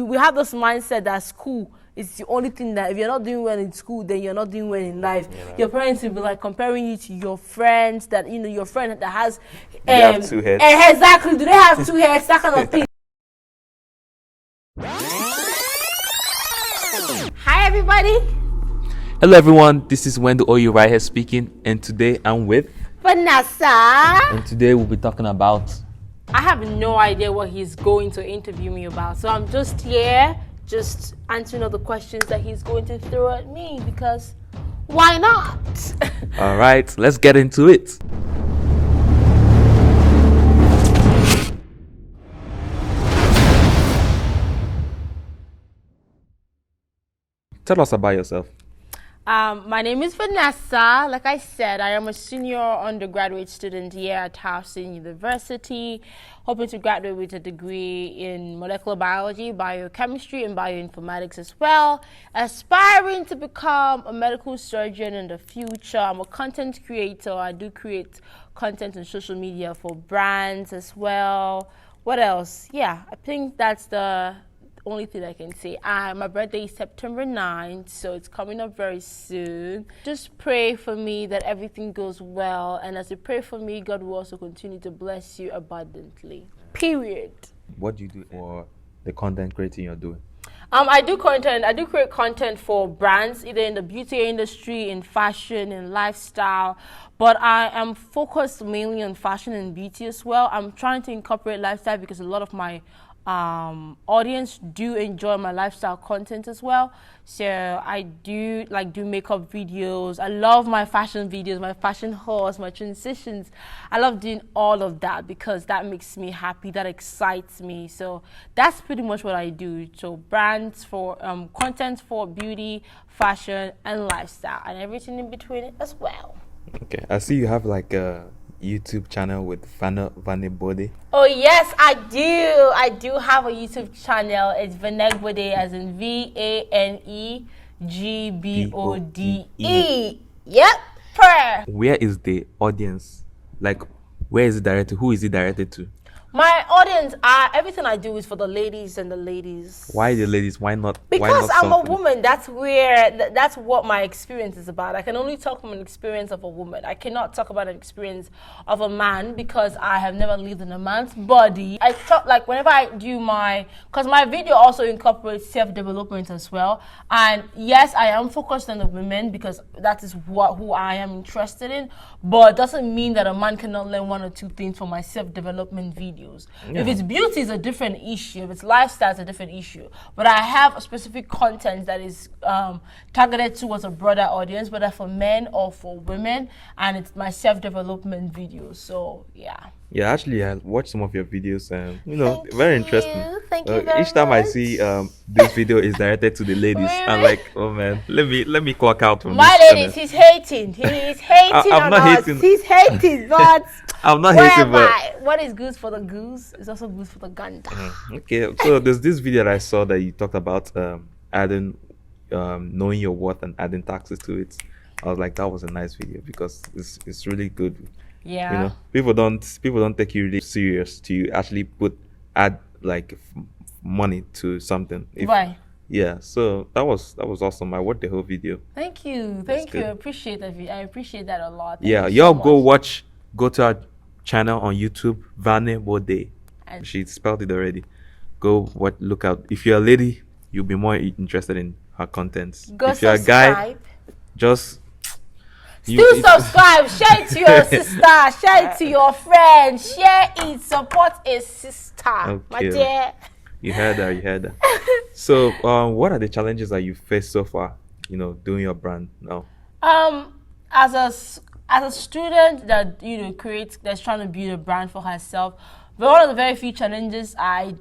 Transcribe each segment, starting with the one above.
we have this mindset that school is the only thing that if you're not doing well in school, then you're not doing well in life. Your parents will be like comparing you to your friends that, your friend that has they have 2 heads. Exactly. Do they have 2 heads? That kind of thing. Hi, everybody. Hello, everyone. This is Wendu right here speaking, and today I'm with Vanessa. And today we'll be talking about. I have no idea what he's going to interview me about, so I'm just here, just answering all the questions that he's going to throw at me because why not? All right, let's get into it. Tell us about yourself. My name is Vanessa. Like I said, I am a senior undergraduate student here at Towson University, hoping to graduate with a degree in molecular biology, biochemistry, and bioinformatics as well. Aspiring to become a medical surgeon in the future. I'm a content creator. I do create content on social media for brands as well. What else? Yeah, I think that's the only thing I can say. My birthday is September 9th, so it's coming up very soon. Just pray for me that everything goes well, and as you pray for me, God will also continue to bless you abundantly. Period. What do you do for the content creating you're doing? I do create content for brands, either in the beauty industry, in fashion, in lifestyle, but I am focused mainly on fashion and beauty as well. I'm trying to incorporate lifestyle because a lot of my audience do enjoy my lifestyle content as well. So I do makeup videos. I love my fashion videos, my fashion hauls, my transitions. I love doing all of that because that makes me happy, that excites me. So that's pretty much what I do. So brands for content for beauty, fashion, and lifestyle, and everything in between it as well. Okay, I see you have like a YouTube channel with Vanegbode. Oh yes, I do. I do have a YouTube channel. It's Vanegbode, as in Vanegbode. Yep. Prayer. Where is the audience? Like, where is it directed? Who is it directed to? My audience, everything I do is for the ladies and the ladies. Why the ladies? Why not? Because I'm a woman. That's what my experience is about. I can only talk from an experience of a woman. I cannot talk about an experience of a man because I have never lived in a man's body. I talk like whenever I do because my video also incorporates self-development as well. And yes, I am focused on the women because that is who I am interested in. But it doesn't mean that a man cannot learn 1 or 2 things from my self-development videos. Yeah. If it's beauty, it's a different issue. If it's lifestyle, it's a different issue. But I have a specific content that is targeted towards a broader audience, whether for men or for women, and it's my self-development videos. So yeah. Yeah, actually, I watched some of your videos, and very interesting. Thank you very each time much. I see this video is directed to the ladies, Really? I'm like, oh man, let me clock out from my this ladies. He's hating. He's hating I'm on not us. hating. He's hating, but I'm not hating, but what is good for the goose is also good for the gander. Okay, so there's this video that I saw that you talked about adding knowing your worth and adding taxes to it. I was like, that was a nice video because it's really good. Yeah. People don't take you really serious to actually add like money to something. Right. Yeah. So that was awesome. I watched the whole video. Thank you. Thank you. I appreciate that. I appreciate that a lot. Thank you y'all so go to our channel on YouTube, Vanegbode. She spelled it already. Go look out. If you're a lady, you'll be more interested in her contents. If you're a guy, just subscribe, share it to your sister, share it to your friend, share it, support a sister. Okay. My dear. You heard that. So, what are the challenges that you faced so far, doing your brand now? As a student that that's trying to build a brand for herself, but one of the very few challenges I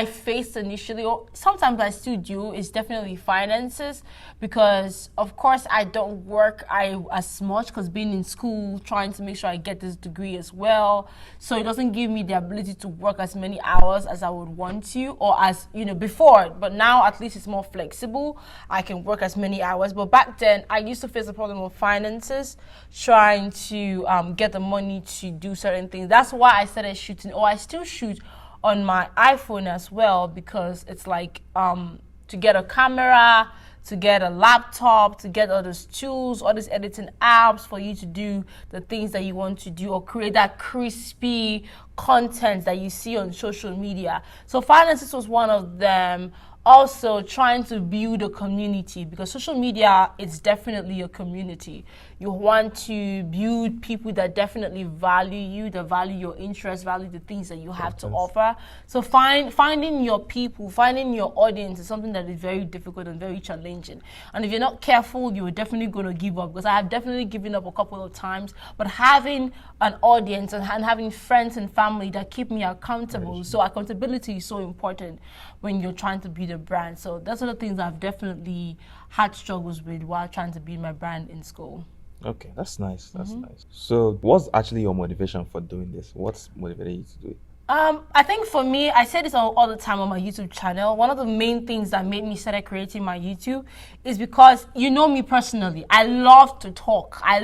faced initially, or sometimes I still do, is definitely finances, because of course I don't work as much because being in school, trying to make sure I get this degree as well, so it doesn't give me the ability to work as many hours as I would want to, or as before. But now at least it's more flexible. I can work as many hours. But back then I used to face the problem of finances, trying to get the money to do certain things. That's why I started shooting, or I still shoot on my iPhone as well, because it's like to get a camera, to get a laptop, to get all those tools, all these editing apps for you to do the things that you want to do, or create that crispy content that you see on social media. So finances was one of them. Also trying to build a community, because social media is definitely a community. You want to build people that definitely value you, that value your interests, value the things that you have to offer. So finding your people, finding your audience is something that is very difficult and very challenging. And if you're not careful, you're definitely going to give up, because I have definitely given up a couple of times. But having an audience and having friends and family that keep me accountable, so accountability is so important when you're trying to build a brand. So that's one of the things I've definitely had struggles with while trying to build my brand in school. Okay, that's nice. That's nice. So what's actually your motivation for doing this? What's motivated you to do it? I think for me, I say this all the time on my YouTube channel. One of the main things that made me start creating my YouTube is because, you know me personally, I love to talk. As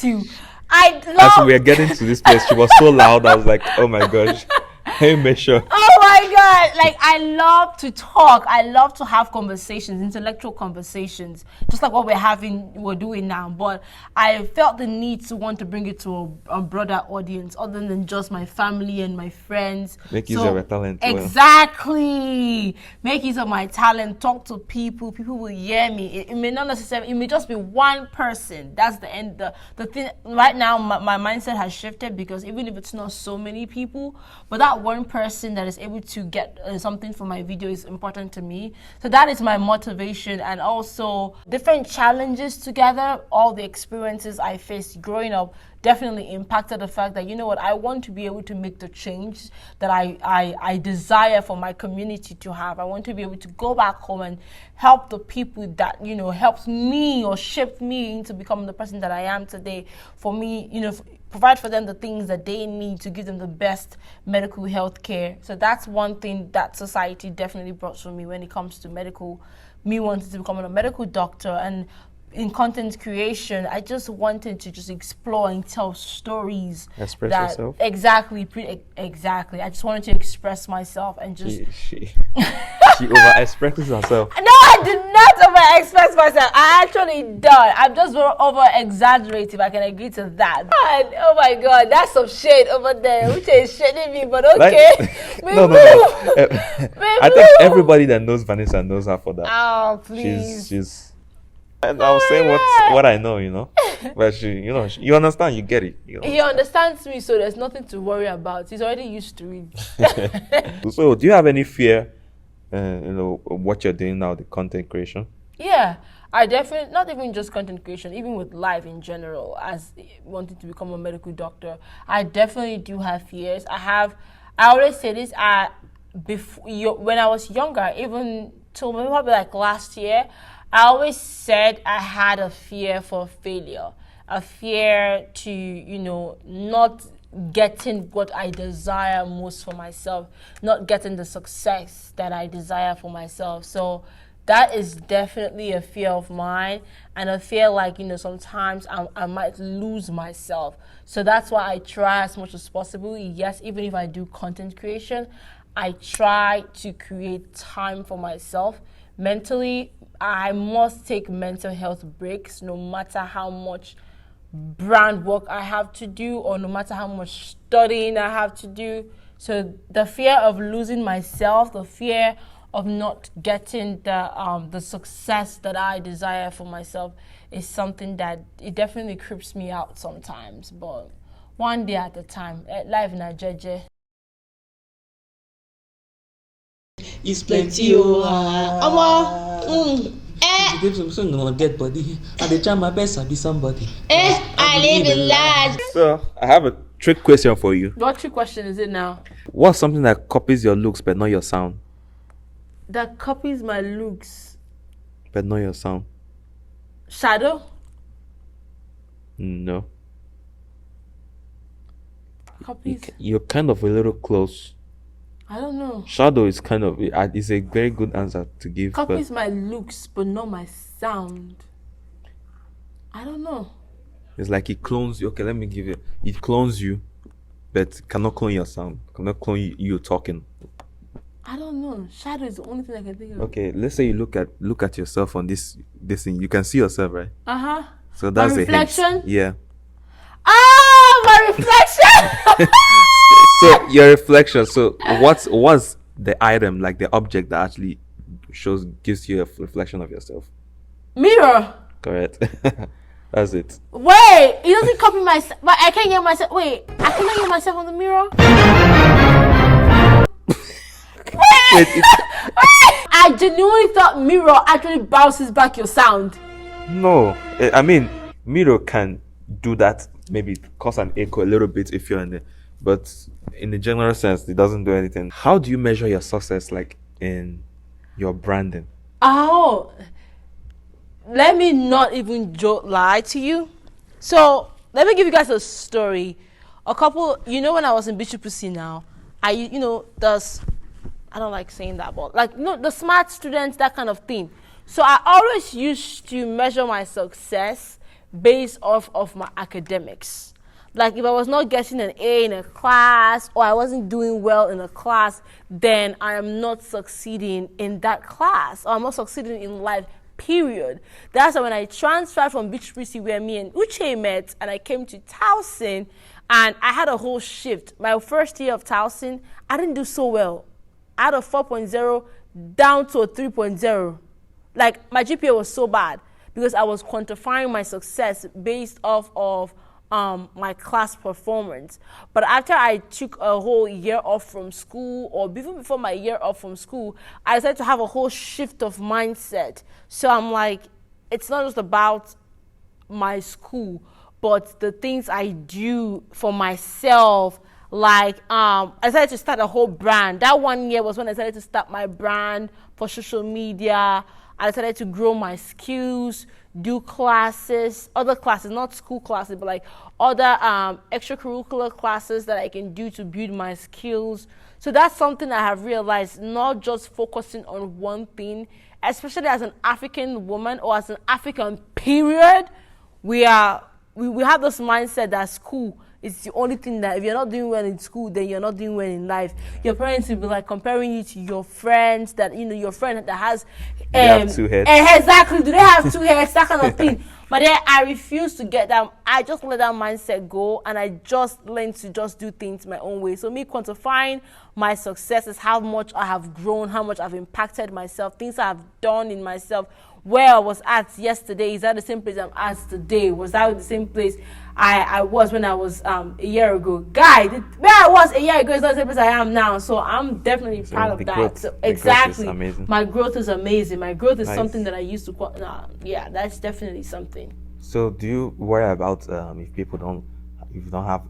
we were getting to this place, she was so loud. I was like, oh my gosh. Hey, make sure. Oh my God. Like, I love to talk. I love to have conversations, intellectual conversations, just like what we're doing now. But I felt the need to want to bring it to a broader audience other than just my family and my friends. Make use of your talent. Exactly. Make use of my talent. Talk to people. People will hear me. It may not necessarily, it may just be one person. That's the end. The thing right now, my mindset has shifted, because even if it's not so many people, but that one person that is able to get something from my video is important to me. So that is my motivation. And also different challenges together, all the experiences I faced growing up definitely impacted the fact that, you know what, I want to be able to make the change that I desire for my community to have. I want to be able to go back home and help the people that, you know, helped me or shaped me into becoming the person that I am today. For me, you know, provide for them the things that they need to give them the best medical health care. So that's one thing that society definitely brought for me when it comes to me wanting to become a medical doctor. And in content creation, I just wanted to just explore and tell stories. Express yourself? Exactly. I just wanted to express myself and just... She over-expresses herself. No, I did not over-express myself. I actually don't. I'm just over-exaggerating. I can agree to that. God, oh my God, that's some shade over there. Which is shading me, but okay. No. I think everybody that knows Vanessa knows her for that. Oh, please. She's and I was saying what I know, you know, but you understand, you get it. He understands me, so there's nothing to worry about. He's already used to it. So, do you have any fear, what you're doing now, the content creation? Yeah, I definitely, not even just content creation, even with life in general, as wanting to become a medical doctor, I definitely do have fears. I always say this, when I was younger, even till maybe probably like last year, I always said I had a fear for failure, a fear to, not getting what I desire most for myself, not getting the success that I desire for myself. So that is definitely a fear of mine, and a fear like, sometimes I might lose myself. So that's why I try as much as possible. Yes, even if I do content creation, I try to create time for myself. Mentally, I must take mental health breaks, no matter how much brand work I have to do, or no matter how much studying I have to do. So the fear of losing myself, the fear of not getting the success that I desire for myself is something that it definitely creeps me out sometimes. But one day at a time, life in a jeje. It's plenty, I'm gonna get body. And they try my best to be somebody. I live in large. So I have a trick question for you. What trick question is it now? What's something that copies your looks but not your sound? That copies my looks but not your sound? Shadow? No. Copies? You're kind of a little close. I don't know. Shadow is kind of, it's a very good answer to give. Copies my looks but not my sound. I don't know. It's like it clones you. Okay, let me give you. It clones you, but cannot clone your sound, cannot clone you talking? I don't know. Shadow is the only thing I can think of. Okay, let's say you look at yourself on this thing. You can see yourself, right? So that's my the reflection. hint. Yeah. Ah, my reflection. So your reflection. So what's the item, like the object that actually gives you a reflection of yourself? Mirror. Correct. That's it. Wait, it doesn't copy myself. But I can't get myself. Wait, I cannot get myself on the mirror. I genuinely thought mirror actually bounces back your sound. No, I mean mirror can do that. Maybe cause an echo a little bit if you're in it, but in the general sense, it doesn't do anything. How do you measure your success, like in your branding? Oh, let me not even lie to you. So let me give you guys a story. When I was in Bishop Pussy now, I don't like saying that, but the smart students, that kind of thing. So I always used to measure my success based off of my academics. Like if I was not getting an A in a class or I wasn't doing well in a class, then I am not succeeding in that class or I'm not succeeding in life, period. That's why when I transferred from Beach Prissy, where me and Uche met, and I came to Towson, and I had a whole shift. My first year of Towson, I didn't do so well. Out of 4.0 down to a 3.0. Like my GPA was so bad because I was quantifying my success based off of my class performance. But after I took a whole year off from school, or even before my year off from school, I decided to have a whole shift of mindset. So I'm like, it's not just about my school, but the things I do for myself. Like, I decided to start a whole brand. That 1 year was when I decided to start my brand for social media. I decided to grow my skills, do classes, other classes, not school classes, but like other extracurricular classes that I can do to build my skills. So that's something I have realized, not just focusing on one thing, especially as an African woman or as an African period. We have this mindset that school is the only thing that if you're not doing well in school, then you're not doing well in life. Your parents will be like comparing you to your friends that, your friend that has they have 2 heads. Exactly. Do they have 2 heads? That kind of thing. But then I refuse to get that. I just let that mindset go, and I just learned to just do things my own way. So me quantifying my success is how much I have grown, how much I've impacted myself, things I have done in myself. Where I was at yesterday, is that the same place I'm at today? Was that the same place I was when I was a year ago? Where I was a year ago is not the same place I am now. So I'm definitely proud of that. So exactly. My growth is amazing. My growth is something that I used to yeah, that's definitely something. So do you worry about if you don't have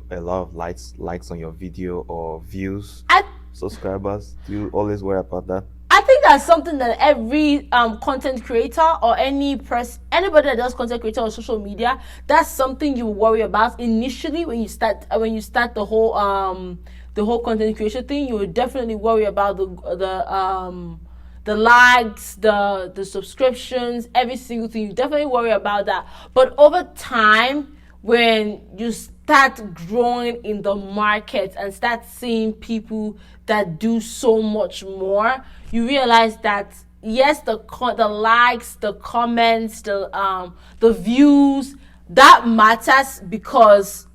a lot of likes on your video or views, subscribers? Do you always worry about that? I think that's something that every content creator or anybody that does content creator on social media, that's something you worry about initially when you start the whole content creation thing. You will definitely worry about the likes, the subscriptions, every single thing. You definitely worry about that. But over time, when you start growing in the market and start seeing people that do so much more, you realize that yes, the likes, the comments, the views, that matters because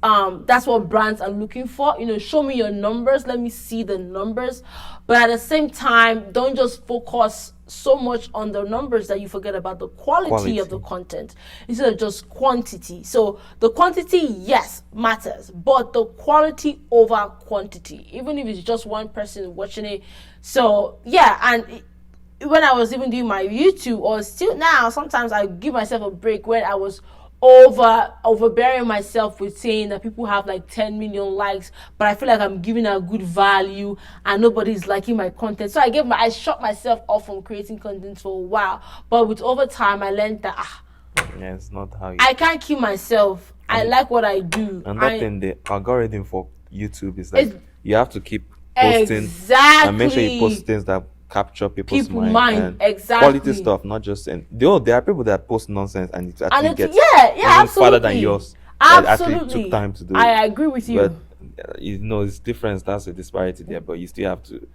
that's what brands are looking for. Show me your numbers, let me see the numbers. But at the same time, don't just focus so much on the numbers that you forget about the quality of the content instead of just quantity. So the quantity, yes, matters, but the quality over quantity, even if it's just one person watching it. So yeah, and when I was even doing my YouTube, or still now, sometimes I give myself a break when I was overbearing myself with saying that people have like 10 million likes, but I feel like I'm giving a good value and nobody's liking my content. So I shut myself off from creating content for a while. But with over time, I learned that yeah, it's not how I can't kill myself. I like what I do. And the algorithm for YouTube is like you have to keep posting exactly, and make sure you post things that capture people's mind. Exactly. Quality stuff, not just there are people that post nonsense and it actually gets absolutely farther than yours. Absolutely. It actually took time to do. I agree with you. But you know, it's different. That's a disparity there, but you still have to,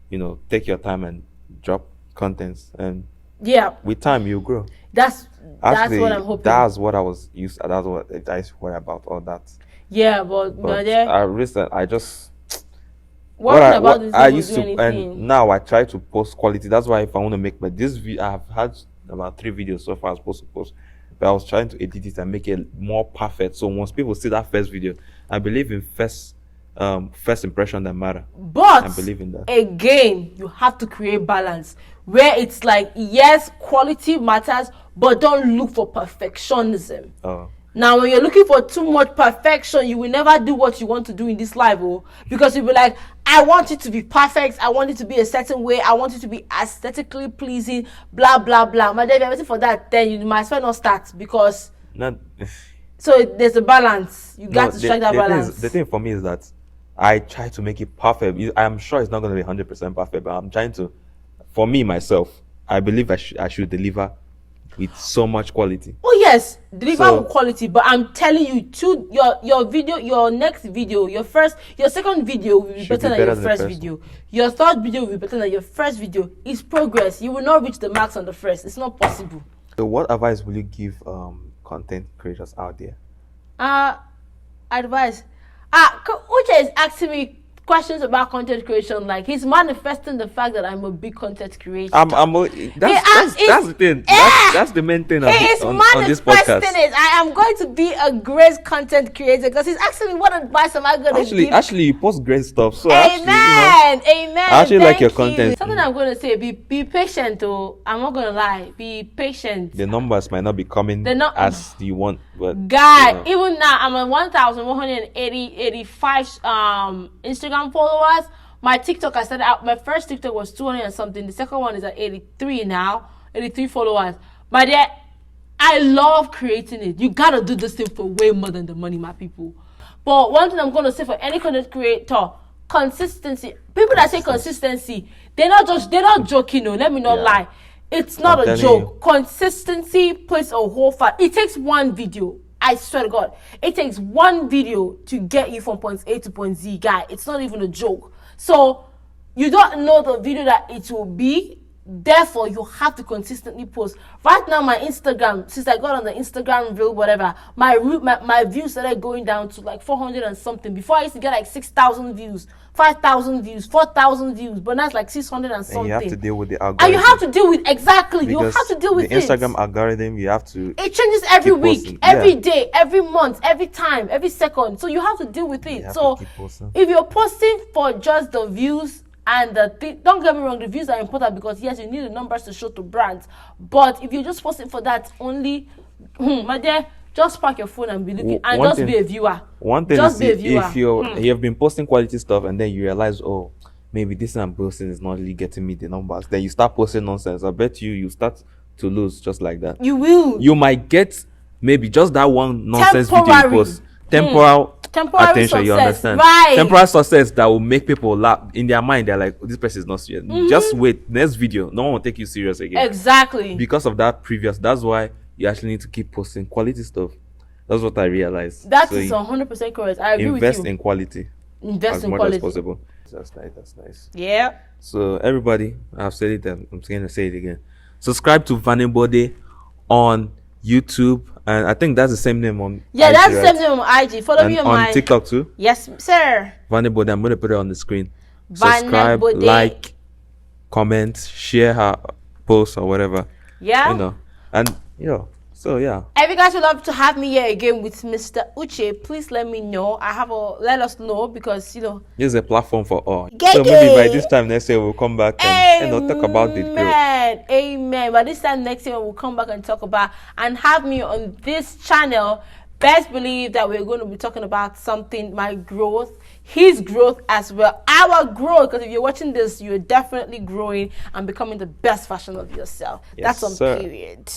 you know, take your time and drop contents, and yeah, with time you grow. That's Actually, what I'm hoping. That's what I was used. That's what I used to worry about all that. Yeah, but I just I used to, and now I try to post quality. That's why if I want to make I have had about 3 videos so far I was supposed to post, but I was trying to edit it and make it more perfect. So once people see that first video, I believe in first impression that matter. But I believe in that. Again, you have to create balance where it's like, yes, quality matters, but don't look for perfectionism. Now, when you're looking for too much perfection, you will never do what you want to do in this life, because you'll be like, I want it to be perfect. I want it to be a certain way. I want it to be aesthetically pleasing, blah, blah, blah. But if you're waiting for that, then you might as well not start, because... So there's a balance. You got to strike that balance. The thing for me is that I try to make it perfect. I'm sure it's not going to be 100% perfect, but I'm trying to, for me, myself, I believe I should deliver with so much quality. Oh yes, deliver with quality. But I'm telling you, your video, your next video, your second video will be better than your first video. Your third video will be better than your first video. It's progress. You will not reach the marks on the first. It's not possible. So what advice will you give content creators out there? Advice. Uche is asking me questions about content creation. Like, he's manifesting the fact that I'm a big content creator. That's the thing. That's the main thing on this podcast. I am going to be a great content creator, because he's asking me what advice am I going to give. Actually, you post great stuff. So amen. I actually like your content. Something I'm going to say: be patient. I'm not going to lie. Be patient. The numbers might not be coming as you want, but even now I'm at 1,185 Instagram followers. My TikTok, I started out, my first TikTok was 200 and something. The second one is at 83 now, 83 followers. My dear, I love creating it. You gotta do this thing for way more than the money, my people. But one thing I'm gonna say for any content creator: consistency. People that say consistency, they're not joking. No, let me not lie. It's not a joke. Consistency plays a whole part. It takes one video. I swear to God, it takes one video to get you from point A to point Z, guy. It's not even a joke. So you don't know the video that it will be. Therefore, you have to consistently post. Right now, my Instagram, since I got on the Instagram reel, whatever, my views started going down to like 400 and something. Before, I used to get like 6,000 views, 5,000 views, 4,000 views, but now it's like 600 and something. And you have to deal with the algorithm. And you have to deal with, exactly, you have to deal with the Instagram algorithm, you have to... It changes every week, every day, every month, every time, every second. So you have to deal with it. So if you're posting for just the views, and don't get me wrong, the views are important, because yes, you need the numbers to show to brands. But if you're just posting for that only, my dear, just pack your phone and be looking, and be a viewer. One thing is, if you've been posting quality stuff and then you realize, oh, maybe this I'm posting is not really getting me the numbers, then you start posting nonsense. I bet you start to lose just like that. You will. You might get maybe just that one nonsense video you post. Temporary attention, success, you understand? Right. Temporary success that will make people laugh. In their mind, they're like, oh, this person is not serious. Just wait, next video, no one will take you serious again. Exactly. Because of that previous, that's why you actually need to keep posting quality stuff. That's what I realized. That is 100% correct. I agree with you. Invest in quality. Invest in quality. As much as possible. That's nice. That's nice. Yeah. So everybody, I've said it, I'm going to say it again. Subscribe to Vanegbode on YouTube, and I think that's the same name on IG, that's the same name on IG. Follow me on TikTok too. Yes, sir. Vanegbode. I'm going to put it on the screen. Subscribe, like, comment, share her post or whatever. Yeah. So yeah. If you guys would love to have me here again with Mr. Uche, please let me know. Let us know, because this is a platform for all. So maybe by this time next year we'll come back and talk about the growth. Amen. By this time next year we'll come back and talk about and have me on this channel. Best believe that we're going to be talking about something, my growth, his growth as well, our growth. Because if you're watching this, you're definitely growing and becoming the best version of yourself. Yes, that's on period.